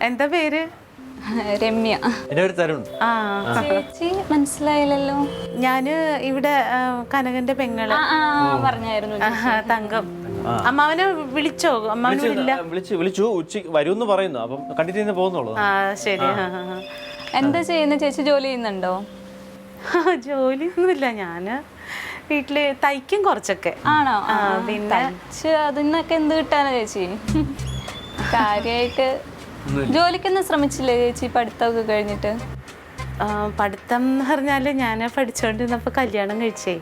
എന്താ പേര്? രമ്യ. എൻ്റെ പേര് തരുൺ. ചേച്ചി മനസ്സിലായില്ലല്ലോ. ഞാന് ഇവിടെ കനകന്റെ പെങ്ങള് പറഞ്ഞായിരുന്നു. തങ്കം. അമ്മാവനെ വിളിച്ചോ? അമ്മാവനില്ല. വിളിച്ചു ഉച്ചക്ക് വരുമെന്ന് പറയുന്നു. അപ്പം കണ്ടിട്ട് പോകുന്നുള്ളൂ. ശരി. എന്താ ചെയ്യുന്ന ചേച്ചി? ജോലി ചെയ്യുന്നുണ്ടോ? ജോലിയൊന്നുമില്ല, ഞാന് വീട്ടില് തയ്ക്കും കുറച്ചൊക്കെ. ആണോ? പിന്നെ അതിന്നൊക്കെ എന്ത് കിട്ടാനാ ചേച്ചി? കാര്യായിട്ട് ജോലിക്കൊന്നും ശ്രമിച്ചില്ലേ ചേച്ചി പഠിത്തമൊക്കെ കഴിഞ്ഞിട്ട്? പഠിത്തം എന്ന് പറഞ്ഞാല് ഞാൻ പഠിച്ചോണ്ടിരുന്നപ്പോ കല്യാണം കഴിച്ചേ.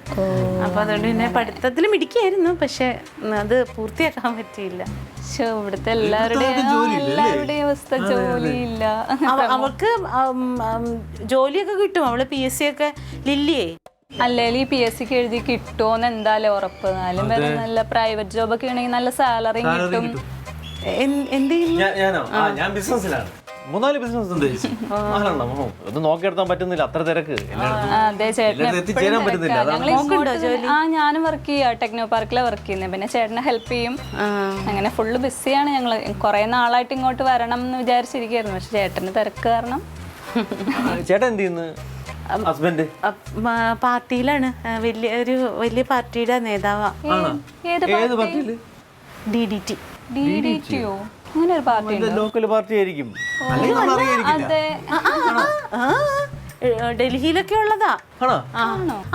അപ്പൊ അതുകൊണ്ട് പിന്നെ പഠിത്തത്തിൽ മിടിക്കായിരുന്നു, പക്ഷെ അത് പൂർത്തിയാക്കാൻ പറ്റിയില്ല. ഇവിടുത്തെ എല്ലാവരുടെയും അവസ്ഥ ജോലിയില്ല. അവൾക്ക് ജോലിയൊക്കെ കിട്ടും. അവള് PSC ഒക്കെ. ലില്ലിയേ അല്ലെങ്കിൽ ഈ PSCക്ക് എഴുതി കിട്ടുമോന്ന് എന്തായാലും ഉറപ്പ്. എന്നാലും വരെ നല്ല പ്രൈവറ്റ് ജോബൊക്കെ ആണെങ്കിൽ നല്ല സാലറി കിട്ടും. എന്ത് ഞാനോ? ഞാൻ ബിസിനസ്സിലാണ്. 3-4 ബിസിനസ് ഉണ്ട്. ഒന്ന് നോക്കിയെടുത്താൻ പറ്റുന്നില്ല, അത്ര തിരക്ക്. അതെ, എത്തിച്ചേരാൻ പറ്റുന്നില്ല. ഞാനും വർക്ക് ചെയ്യാം, ടെക്നോ പാർക്കിലാണ് വർക്ക് ചെയ്യുന്നത്. പിന്നെ ചേട്ടനെ ഹെൽപ്പ് ചെയ്യും. അങ്ങനെ ഫുള്ള് ബിസിയാണ് ഞങ്ങള്. കുറെ നാളായിട്ട് ഇങ്ങോട്ട് വരണം എന്ന് വിചാരിച്ചിരിക്കുന്നു, പക്ഷെ ചേട്ടന് തിരക്ക് കാരണം. ചേട്ടൻ എന്ത് ചെയ്യുന്നു? ഹസ്ബൻഡ് പാർട്ടിയിലാണ്, വലിയ പാർട്ടിയുടെ നേതാവാ. ഏത് പാർട്ടിയില്? DDT. അങ്ങനെ ഒരു പാർട്ടി ലോക്കൽ പാർട്ടി ആയിരിക്കും. അതെ, ഡൽഹിയിലൊക്കെ ഉള്ളതാ.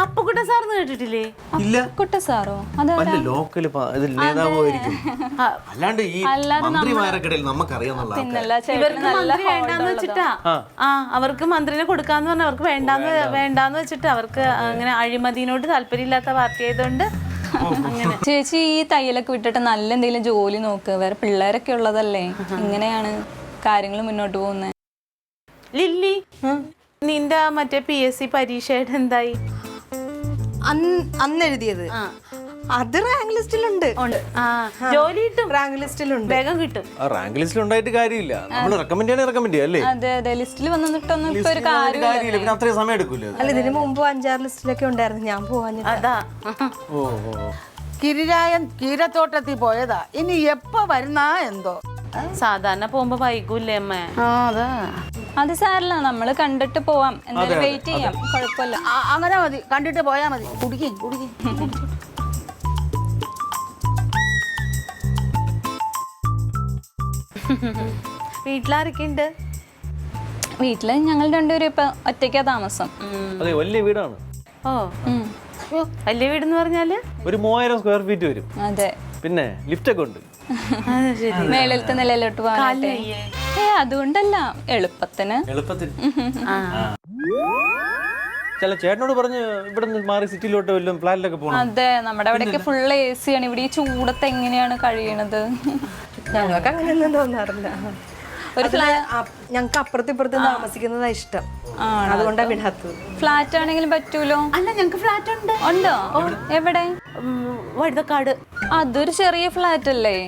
അപ്പുക്കുട്ട സാറിന് കേട്ടിട്ടില്ലേ? കുട്ട സാറോ? ലോക്കൽ നേതാവായിരിക്കും. അല്ലാണ്ട് ഈ മന്ത്രിമാരൊക്കെ നമുക്കറിയാന്നുള്ള ഇവർക്ക് മന്ത്രി വേണ്ടാന്ന് വെച്ചിട്ടാ. അവർക്ക് മന്ത്രിനെ കൊടുക്കാന്ന് പറഞ്ഞാൽ അവർക്ക് വേണ്ടാന്ന് വെച്ചിട്ട് അവർക്ക് അങ്ങനെ അഴിമതിനോട് താല്പര്യമില്ലാത്ത പാർട്ടി ആയതുകൊണ്ട് അങ്ങനെ. ചേച്ചി ഈ തയ്യലൊക്കെ വിട്ടിട്ട് നല്ല എന്തെങ്കിലും ജോലി നോക്ക്. വേറെ പിള്ളേരൊക്കെ ഉള്ളതല്ലേ, ഇങ്ങനെയാണ് കാര്യങ്ങൾ മുന്നോട്ട് പോകുന്നത്. ലില്ലി, നിന്റെ മറ്റേ PSC പരീക്ഷയുടെ എന്തായി? അന്ന് എഴുതിയത് അത് റാങ്ക് ലിസ്റ്റിലുണ്ട്. ജോലി കിട്ടും, റാങ്ക് ലിസ്റ്റിലുണ്ട്, വേഗം കിട്ടും. റാങ്ക് ലിസ്റ്റിൽ ഉണ്ടായിട്ട് കാര്യമില്ല. നമ്മൾ റെക്കമെൻഡ് ചെയ്യല്ലേ? അതെ അതെ, ലിസ്റ്റിൽ വന്നിട്ടൊന്നും ഇപ്പൊ ഒരു കാര്യമില്ല. പിന്നെ അത്രയും സമയം എടുക്കൂല. അല്ല, ഇതിന് മുമ്പ് 5-6 ലിസ്റ്റിലൊക്കെ ഉണ്ടായിരുന്നു. ഞാൻ പോവാൻ അതാ. കിരിരായൻ കീരത്തോട്ടത്തിൽ പോയതാ. ഇനി എപ്പോ വരുന്നാ എന്തോ. സാധാരണ പോകുമ്പോ വൈകൂല്ലേ അമ്മ? അതാ. അത് സാരല്ല, നമ്മള് കണ്ടിട്ട് പോവാം. എന്തായാലും വെയിറ്റ് ചെയ്യാം, കുഴപ്പമില്ല. അങ്ങനെ മതി, കണ്ടിട്ട് പോയാ മതി. കുടിക്കും. വീട്ടിലാരൊക്കെ ഉണ്ട്? വീട്ടില് ഞങ്ങൾ രണ്ടുപേരും ഇപ്പൊ ഒറ്റയ്ക്കാ താമസം. അതെ, വലിയ വീടാണ്. വലിയ വീടെന്ന് പറഞ്ഞാല് ഒരു 3000 സ്ക്വയർ ഫീറ്റ് വരും. അതെ, പിന്നെ ലിഫ്റ്റ് ഒക്കെ ഉണ്ട്. മേളിലത്തെ നിലയിലോട്ട് പോകാനായിട്ട്. അതുകൊണ്ടല്ല, എളുപ്പത്തിന്. ചില ചേട്ടനോട് പറഞ്ഞ് ഇവിടെ നിന്ന് മാറി സിറ്റിയിലോട്ട് വല്ലതും ഫ്ലാറ്റിലൊക്കെ പോകണം. അതെ, നമ്മുടെ അവിടെയൊക്കെ ഫുള്ള് AC ആണ്. ഇവിടെ ഈ ചൂടത്ത് എങ്ങനെയാണ് കഴിയണത്? ഞങ്ങൾക്ക് അങ്ങനെയൊന്നും തോന്നാറില്ല. ഞങ്ങൾക്ക് അപ്പുറത്തിപ്പുറത്ത് താമസിക്കുന്നതാ ഇഷ്ടം, അതുകൊണ്ടാണ് വിടാത്തത്. ഫ്ലാറ്റ് ആണെങ്കിലും പറ്റൂലോ? അല്ല, ഞങ്ങക്ക് ഫ്ലാറ്റ് ഉണ്ട്. ഉണ്ടോ? എവിടെ? വഴുതക്കാട്. അതൊരു ചെറിയ ഫ്ലാറ്റ് അല്ലേ?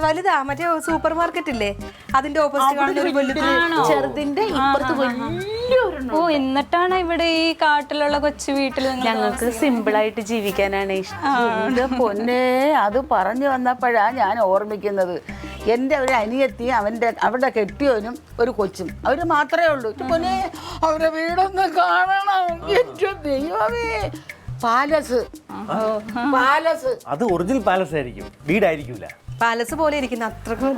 വലുതാ. മറ്റേ സൂപ്പർ മാർക്കറ്റ് ഇല്ലേ, അതിന്റെ ഓപ്പോസിറ്റ്. ചെറുതിന്റെ ഇപ്പുറത്ത് വലിയൊരു. എന്നിട്ടാണ് ഇവിടെ ഈ കാട്ടിലുള്ള കൊച്ചു വീട്ടിൽ ഞങ്ങൾക്ക് സിമ്പിൾ ആയിട്ട് ജീവിക്കാനാണ് ഇഷ്ടം. പൊന്നെ, അത് പറഞ്ഞു വന്നപ്പോഴാ ഞാൻ ഓർമ്മിക്കുന്നത്. എൻ്റെ ഒരു അനിയത്തി അവരുടെ കെട്ടിയവനും ഒരു കൊച്ചും, അവര് മാത്രമേ ഉള്ളൂ. പൊന്നെ, അവരുടെ വീടൊന്ന് കാണണം. ഏറ്റവും ദൈവമേ, പാലസ്. അത് ഒറിജിനൽ പാലസ് ആയിരിക്കും, വീടായിരിക്കില്ല. പാലസ് പോലെ ഇരിക്കുന്ന അത്രക്കും.